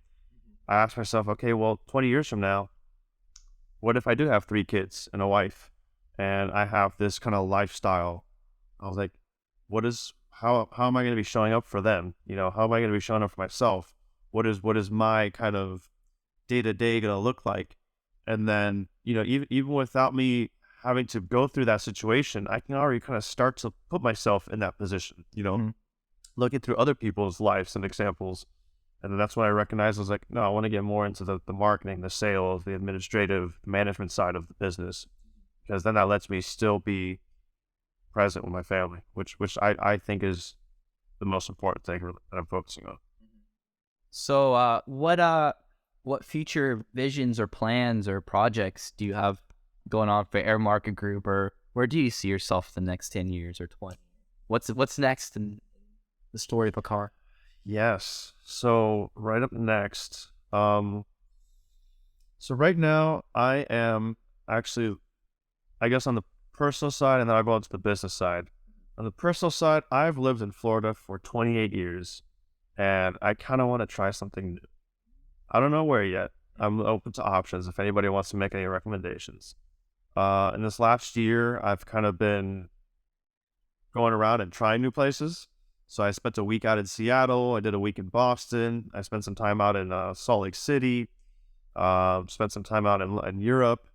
I asked myself, okay, well, 20 years from now, what if I do have 3 kids and a wife and I have this kind of lifestyle? I was like, how am I going to be showing up for them? How am I going to be showing up for myself? What is my kind of day-to-day going to look like? And then, even without me having to go through that situation, I can already kind of start to put myself in that position, looking through other people's lives and examples. And then that's when I recognized, I was like, no, I want to get more into the marketing, the sales, the administrative, management side of the business, because then that lets me still be present with my family, which I think is the most important thing that I'm focusing on. So what future visions or plans or projects do you have going on for Air Market Group, or where do you see yourself the next 10 years or 20? What's next in the story of Hakar? Yes. So right up next, so right now I am actually, I guess, on the personal side, and then I'll go into the business side. On the personal side, I've lived in Florida for 28 years, and I kind of want to try something new. I don't know where yet. I'm open to options if anybody wants to make any recommendations. In this last year, I've kind of been going around and trying new places. So I spent a week out in Seattle. I did a week in Boston. I spent some time out in Salt Lake City. Spent some time out in Europe.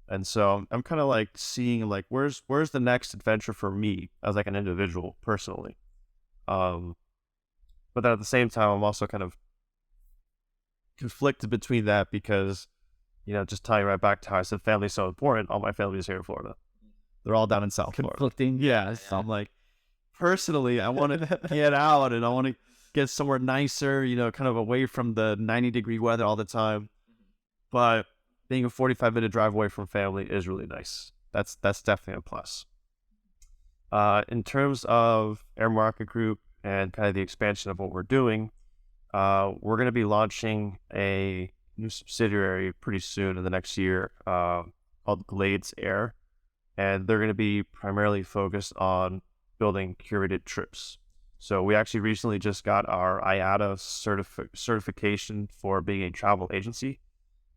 And so I'm kind of like seeing like where's the next adventure for me as like an individual personally. But then at the same time, I'm also kind of conflicted between that because, just tying right back to how I said family's so important. All my family is here in Florida. They're all down in South Florida. Conflicting. Yeah. So I'm like, personally, I want to get out and I want to get somewhere nicer, kind of away from the 90-degree weather all the time. But being a 45-minute drive away from family is really nice. That's definitely a plus. In terms of Air Market Group and kind of the expansion of what we're doing, we're going to be launching a new subsidiary pretty soon in the next year called Glades Air. And they're going to be primarily focused on building curated trips. So we actually recently just got our IATA certification for being a travel agency.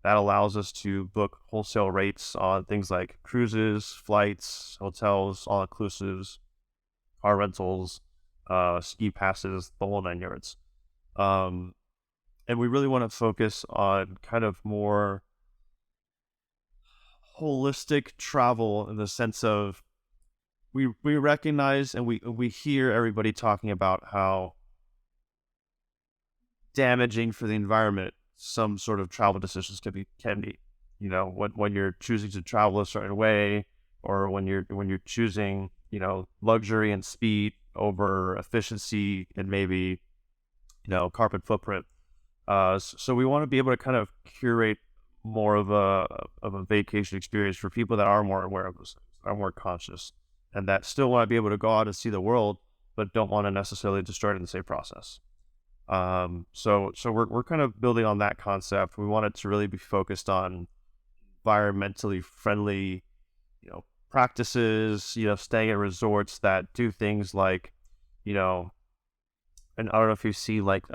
That allows us to book wholesale rates on things like cruises, flights, hotels, all-inclusives, car rentals, ski passes, the whole 9 yards. And we really want to focus on kind of more holistic travel in the sense of we recognize and we hear everybody talking about how damaging for the environment some sort of travel decisions can be. When you're choosing to travel a certain way, or when you're choosing, luxury and speed over efficiency and maybe, carbon footprint. So we want to be able to kind of curate more of a vacation experience for people that are more aware of those things, are more conscious, and that still want to be able to go out and see the world, but don't want to necessarily destroy it in the same process. So we're kind of building on that concept. We want it to really be focused on environmentally friendly, practices, staying at resorts that do things like, and I don't know if you see like,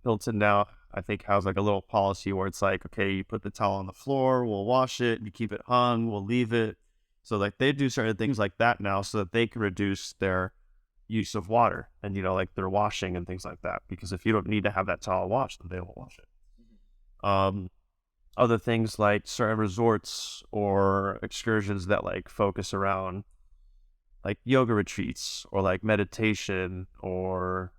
Hilton now, I think has like a little policy where it's like, okay, you put the towel on the floor, we'll wash it, you keep it hung, we'll leave it. So like they do certain things like that now so that they can reduce their, use of water and, like their washing and things like that. Because if you don't need to have that towel washed, then they won't wash it. Other things like certain resorts or excursions that like focus around like yoga retreats or like meditation or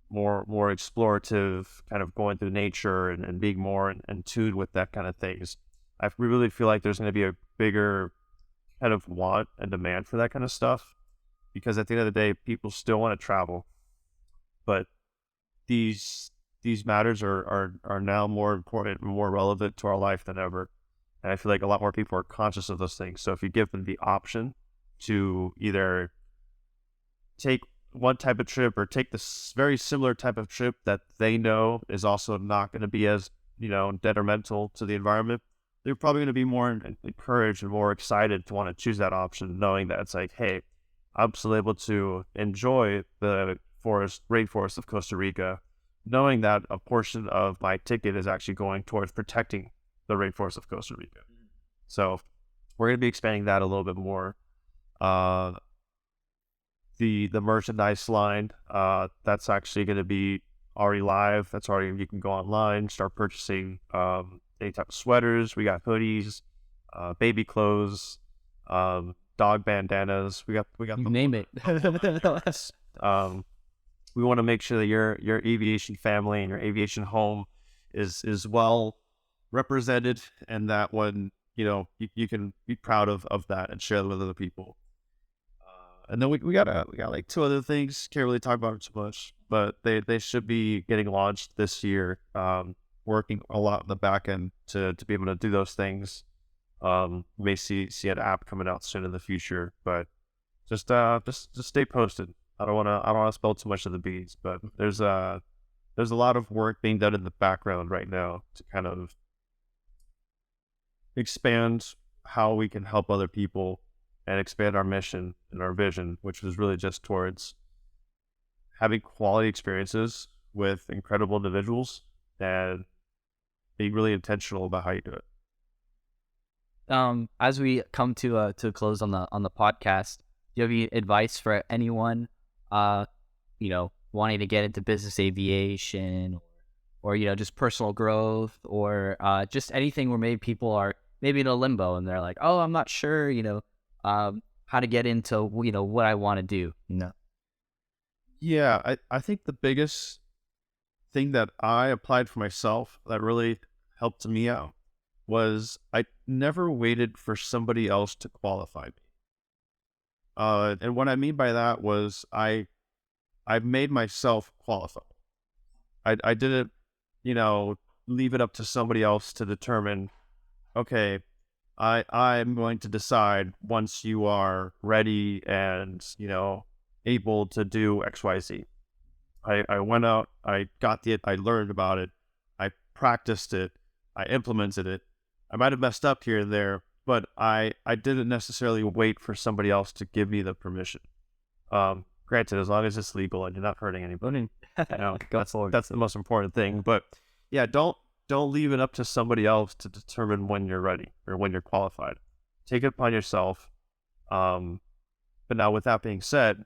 more explorative, kind of going through nature and being more in tune with that kind of things. I really feel like there's going to be a bigger kind of want and demand for that kind of stuff, because at the end of the day, people still want to travel, but these matters are now more important and more relevant to our life than ever. And I feel like a lot more people are conscious of those things. So if you give them the option to either take one type of trip or take this very similar type of trip that they know is also not going to be as, detrimental to the environment, they're probably going to be more encouraged and more excited to want to choose that option, knowing that it's like, hey, I'm still able to enjoy the rainforest of Costa Rica, knowing that a portion of my ticket is actually going towards protecting the rainforest of Costa Rica. So we're going to be expanding that a little bit more. The merchandise line, that's actually going to be already live. You can go online, start purchasing any type of sweaters. We got hoodies, baby clothes, dog bandanas. We got you name it. We want to make sure that your aviation family and your aviation home is well represented, and that when you can be proud of that and share them with other people. And then we got like two other things. Can't really talk about it too much, but they should be getting launched this year. Working a lot in the back end to be able to do those things. May see an app coming out soon in the future, but just stay posted. I don't want to spill too much of the beans, but there's a lot of work being done in the background right now to kind of expand how we can help other people and expand our mission and our vision, which was really just towards having quality experiences with incredible individuals and being really intentional about how you do it. As we come to a close on the podcast, do you have any advice for anyone, wanting to get into business aviation or just personal growth or just anything where maybe people are maybe in a limbo and they're like, oh, I'm not sure, how to get into, what I want to do, Yeah, I think the biggest thing that I applied for myself that really helped me out was I never waited for somebody else to qualify me. And what I mean by that was I made myself qualified. I didn't, leave it up to somebody else to determine, okay, I'm going to decide once you are ready and, able to do XYZ. I went out, I learned about it, I practiced it, I implemented it. I might have messed up here and there, but I didn't necessarily wait for somebody else to give me the permission. Granted, as long as it's legal and you're not hurting anybody, that's the most important thing. But yeah, don't leave it up to somebody else to determine when you're ready or when you're qualified. Take it upon yourself. But now with that being said,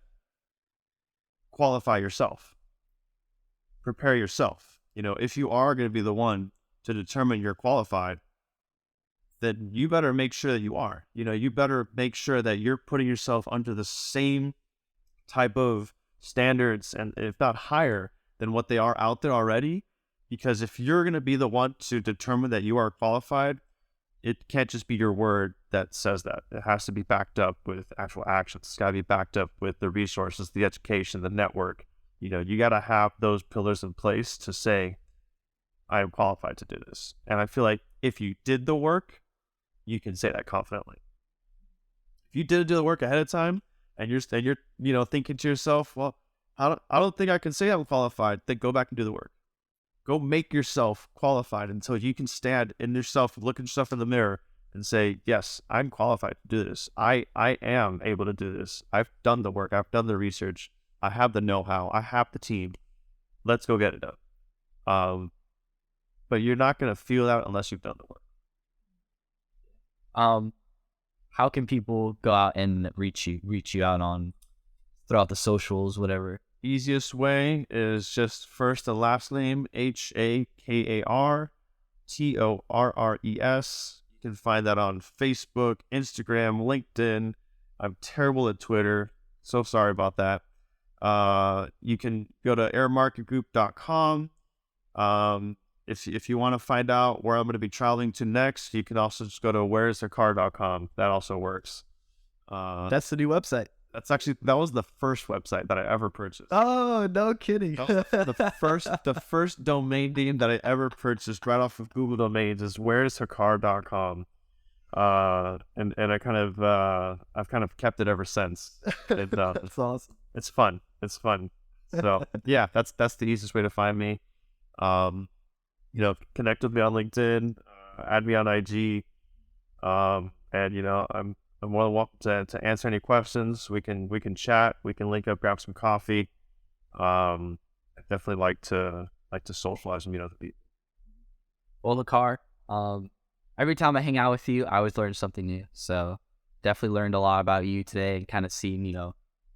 qualify yourself. Prepare yourself. If you are going to be the one to determine you're qualified, then you better make sure that you are. You better make sure that you're putting yourself under the same type of standards, and if not higher than what they are out there already. Because if you're going to be the one to determine that you are qualified, it can't just be your word that says that. It has to be backed up with actual actions. It's got to be backed up with the resources, the education, the network. You got to have those pillars in place to say, I am qualified to do this. And I feel like if you did the work, you can say that confidently. If you didn't do the work ahead of time and you're thinking to yourself, well, I don't think I can say I'm qualified, then go back and do the work. Go make yourself qualified until you can stand in yourself, look at yourself in the mirror and say, yes, I'm qualified to do this. I am able to do this. I've done the work. I've done the research. I have the know-how. I have the team. Let's go get it done. But you're not going to feel that unless you've done the work. How can people go out and reach you out on throw out the socials, whatever. Easiest way is just first and last name, Hakartorres. You can find that on Facebook, Instagram, LinkedIn. I'm terrible at Twitter. So sorry about that. You can go to airmarketgroup.com. If you want to find out where I'm going to be traveling to next, you can also just go to whereishakar.com. That also works. That's the new website. That was the first website that I ever purchased. Oh, no kidding. The first domain name that I ever purchased right off of Google Domains is whereishakar.com. And I I've kind of kept it ever since. That's awesome. It's fun. So yeah, that's the easiest way to find me. Connect with me on LinkedIn, add me on IG. And I'm more than welcome to answer any questions. We can chat. We can link up, grab some coffee. I definitely like to socialize and meet other people. Well, Hakar, every time I hang out with you, I always learn something new. So definitely learned a lot about you today and kind of seen,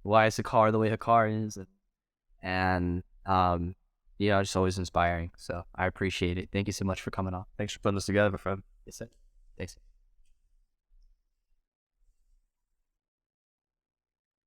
why is Hakar the way Hakar is, and just always inspiring. So I appreciate it. Thank you so much for coming on. Thanks for putting this together, my friend. Yes, sir. Thanks.